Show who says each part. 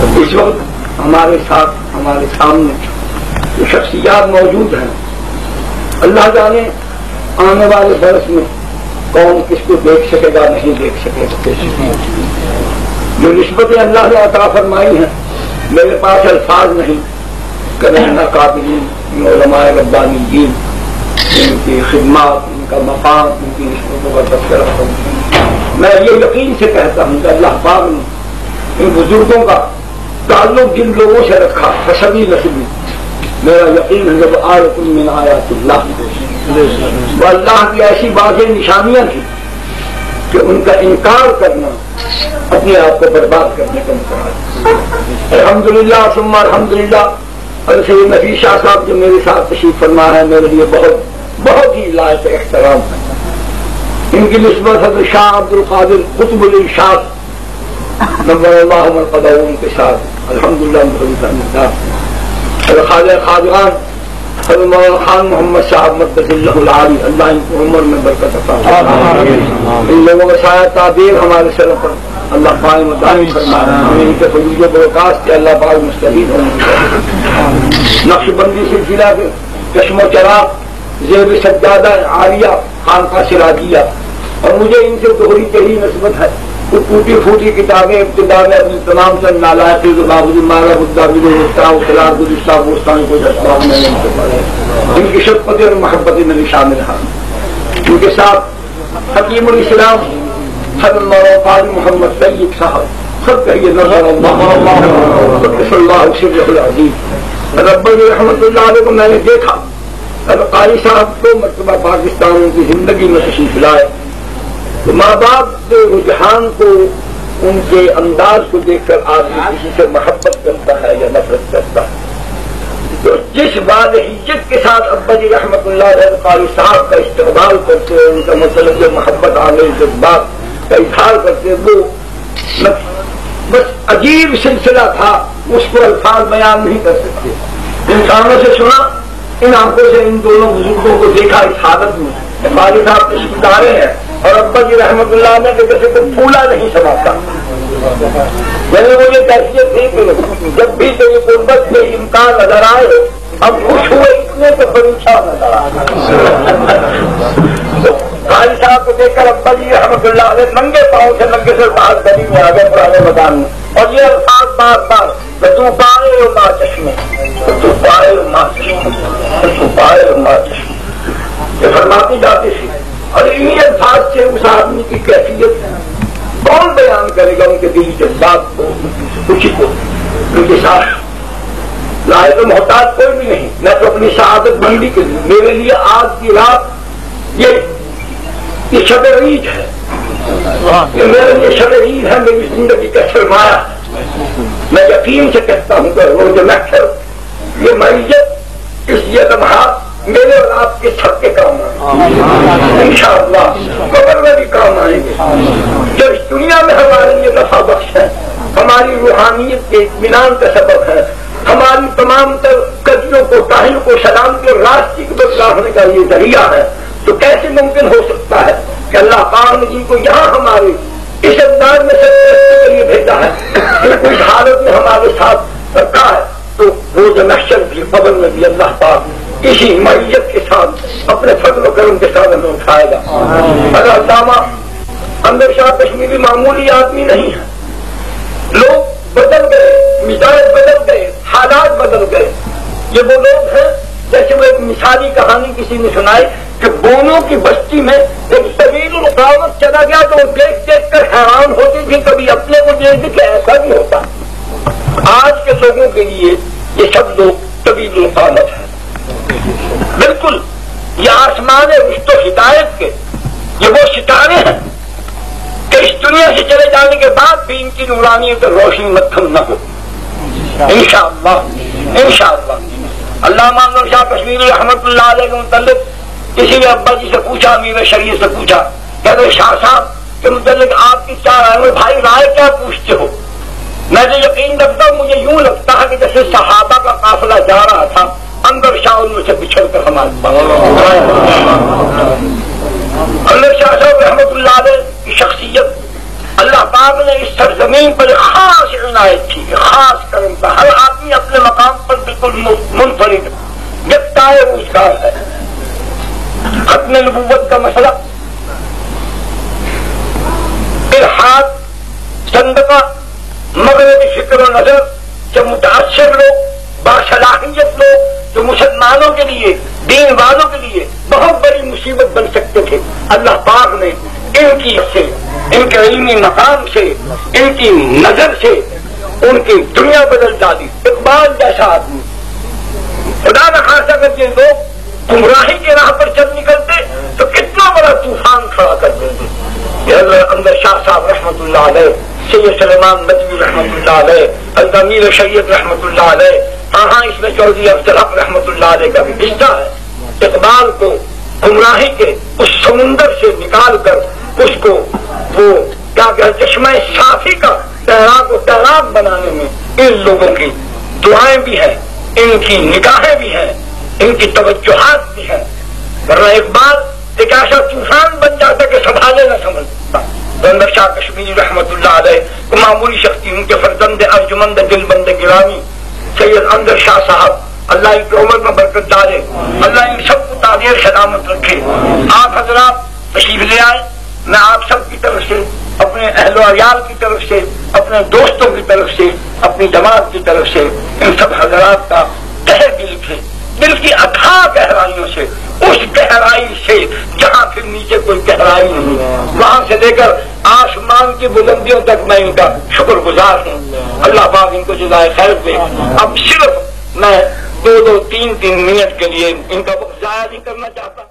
Speaker 1: اس وقت ہمارے ساتھ ہمارے سامنے جو شخصیات موجود ہیں، اللہ جانے آنے والے برس میں کون کس کو دیکھ سکے گا نہیں دیکھ سکے گا. جو نسبتیں اللہ نے عطا فرمائی ہیں میرے پاس الفاظ نہیں کرنا قابلین علمائے ربانیین، ان کی خدمات، ان کا مقام، ان کی نسبتوں کا تذکرہ کروں. میں یہ یقین سے کہتا ہوں کہ اللہ پاک نے ان بزرگوں کا تعلق جن لوگوں سے رکھا حسبی نسبی، میرا یقین ہے جب آیت من آیات اللہ، وہ اللہ کی ایسی واضح نشانیاں تھیں کہ ان کا انکار کرنا اپنے آپ کو برباد کرنے کا مقابلہ. الحمدللہ ثم الحمدللہ. اور سید نفیس شاہ صاحب جو میرے ساتھ تشریف فرما ہے میرے لیے بہت ہی لائق احترام ہے. ان کی نسبت حضرت شاہ عبد القادر قطب الارشاد نور اللہ مرقدہ ان کے ساتھ الحمدللہ. خواجہ خواجگان حضرت مولانا خان محمد صاحب مقدس اللہ العالی، اللہ ان کی عمر میں برکت عطا فرمائے. ان لوگوں کا سایہ تعبیر ہمارے سر پر اللہ قائم و دائم فرمائے. ان کے فضول و برکات سے اللہ پاک مستفید ہونے. نقش بندی سلسلہ کے چشم و چراغ زیب سجادہ عالیہ خانقاہ سراجیہ، اور مجھے ان سے دوہری تہی نسبت ہے. کچھ ٹوٹی پھوٹی کتابیں ابتدا میں اپنی تمام سے نالائق مارا خلاف گزشتہ بوستان کو اسباب میں ان سے پڑھے. ان کی شفقت اور محبت میں بھی شامل ہے. ان کے ساتھ حکیم الاسلام حضرت مولانا قاری محمد سید صاحب سب کہیے نظر اللہ سر العظیم رب رحمۃ اللہ علیہ کو میں نے دیکھا. حضرت قاری صاحب کو مرتبہ پاکستان کی زندگی میں تشریف لائے تو ماں باپ کے رجحان کو، ان کے انداز کو دیکھ کر آدمی کسی سے محبت کرتا ہے یا نفرت کرتا ہے. تو جس واضحیت کے ساتھ ابا جی رحمۃ اللہ علیہ قاری صاحب کا استقبال کرتے ہیں، ان کا مطلب محبت آنے جذبات کا اظہار کرتے، وہ بس عجیب سلسلہ تھا، اس کو الفاظ بیان نہیں کر سکتے. ان کانوں سے سنا، ان آنکھوں سے ان دونوں بزرگوں کو دیکھا اس حالت میں. قاری صاحب تشریف لائے ہیں اور ابا جی رحمۃ اللہ نے جیسے کوئی پھولا نہیں سماتا. یعنی وہ یہ کیفیت تھی کہ جب بھی کوئی قربت کے امکان نظر آئے اب خوش ہوئے اتنے تو پریشان نظر آئے. قاری صاحب کو دیکھ کر ابا جی رحمۃ اللہ علیہ ننگے پاؤں سے ننگے سے باہر گلی میں آ گئے پرانے مکان میں، اور یہ الفاظ بار بار تو پائے ہو ماں چشمے، تو پائے ہو ماں چشمے، تو پائے ہو ماں چشمے، یہ فرماتی جاتی تھی. اور انہی الفاظ سے اس آدمی کی کیفیت کون بیان کرے گا، ان کے دل جذبات کو، خوشی کو، ان کے ساتھ لائے تو محتاج کوئی بھی نہیں. میں تو اپنی سعادت مندی کے لیے، میرے لیے آج کی رات یہ شب عید ہے، یہ میرے لیے شب عید ہے، میری زندگی کا سرمایہ. میں یقین سے کہتا ہوں کہ روز محشر یہ معیت، اس یہ لمحات میرے اور آپ کے سب کے کام آئیں انشاءاللہ، قبر میں بھی کام آئیں گے. جو اس دنیا میں ہمارے لیے نفع بخش ہے، ہماری روحانیت کے اطمینان کا سبب ہے، ہماری تمام تر کجیوں کو، کاہل کو سلامتی اور راستے کی بدلاؤ ہونے کا یہ ذریعہ ہے. تو کیسے ممکن ہو سکتا ہے کہ اللہ پاک نے جن کو یہاں ہمارے اس انداز میں سب کے لیے بھیجا ہے، ان کو اس حالت میں ہمارے ساتھ رکھا ہے، تو روز محشر بھی قبر میں بھی اللہ پاک اسی معیت کے ساتھ اپنے فضل و کرم کے ساتھ ہمیں اٹھائے گا. اگر علامہ انور شاہ کشمیری معمولی آدمی نہیں ہے. لوگ بدل گئے، مزاج بدل گئے، حالات بدل گئے. یہ وہ لوگ ہیں جیسے وہ ایک مثالی کہانی کسی نے سنائی کہ بونوں کی بستی میں ایک طویل القامت چلا گیا تو وہ دیکھ دیکھ کر حیران ہوتی تھی، کبھی اپنے کو دیکھ کہ ایسا بھی ہوتا. آج کے لوگوں کے لیے یہ سب لوگ طویل القامت ہیں. بالکل یہ آسمان رشت و ہدایت کے یہ وہ ستارے ہیں کہ اس دنیا سے چلے جانے کے بعد بھی ان کی نورانیت اور روشنی متھم نہ ہو. انشاءاللہ انشاءاللہ. علامہ انور شاہ کشمیری رحمۃ اللہ علیہ کے متعلق کسی نے ابا جی سے پوچھا، امیر شریعت سے پوچھا، کہتے شاہ صاحب کے متعلق آپ کی کیا رائے ہے؟ بھائی رائے کیا پوچھتے ہو؟ میں تو یقین رکھتا ہوں، مجھے یوں لگتا ہے کہ جیسے صحابہ کا قافلہ جا رہا تھا، اندر شاہ ان سے بچھڑ کر ہمارے پاس. اندر شاہ صاحب رحمۃ اللہ علیہ کی شخصیت اللہ پاک نے اس سرزمین پر خاص عنایت کی، خاص کرم تھا. ہر آدمی اپنے مقام پر بالکل منفرد یکتائے روزگار ہے. ختم نبوت کا مسئلہ، الحاد، صندقہ، مغربی فکر و نظر، جو متاثر لوگ، باصلاحیت لوگ، جو مسلمانوں کے لیے، دین والوں کے لیے بہت بڑی مصیبت بن سکتے تھے، اللہ پاک نے ان کی سے، ان کے علمی مقام سے، ان کی نظر سے ان کی دنیا بدل ڈالی. اقبال جیسا آدمی، خدا نہ خاصا کر کے لوگ گمراہی کے راہ پر چل نکلتے تو کتنا بڑا طوفان کھڑا کر دیتے. انور شاہ صاحب رحمۃ اللہ علیہ، سید سلیمان ندوی رحمۃ اللہ علیہ، الامیر سید رحمۃ اللہ علیہ، ہاں اس میں چودھری افضل رحمۃ اللہ علیہ کا بھی حصہ ہے. اقبال کو گمراہی کے اس سمندر سے نکال کر اس کو وہ کیا کہتے چشمہ صافی کا تیراک و تیراک بنانے میں ان لوگوں کی دعائیں بھی ہیں، ان کی نگاہیں بھی ہیں، ان کی توجہات بھی ہیں. ورنہ اقبال ایک ایسا طوفان بن جاتا کہ سنبھالے نہ سمجھتا. انور شاہ کشمیری رحمۃ اللہ علیہ کو معمولی شخصی، ان کے فرزند ارجمند دل بند گرامی سید انظر شاہ صاحب، اللہ ان کی عمر میں برکت ڈالے، اللہ ان سب کو تعدیر سلامت رکھے. آپ حضرات تشریف لے آئے. میں آپ سب کی طرف سے، اپنے اہل و عیال کی طرف سے، اپنے دوستوں کی طرف سے، اپنی جماعت کی طرف سے ان سب حضرات کا تہہ دل سے، دل کی اتھاہ گہرائیوں سے، اس گہرائی سے جہاں پھر نیچے کوئی گہرائی نہیں، وہاں سے لے کر آسمان کی بلندیوں تک میں ان کا شکر گزار ہوں. اللہ پاک ان کو جزائے خیر دے. اب صرف میں 2-2 3-3 منٹ کے لیے ان کا وقت ضائع نہیں کرنا چاہتا.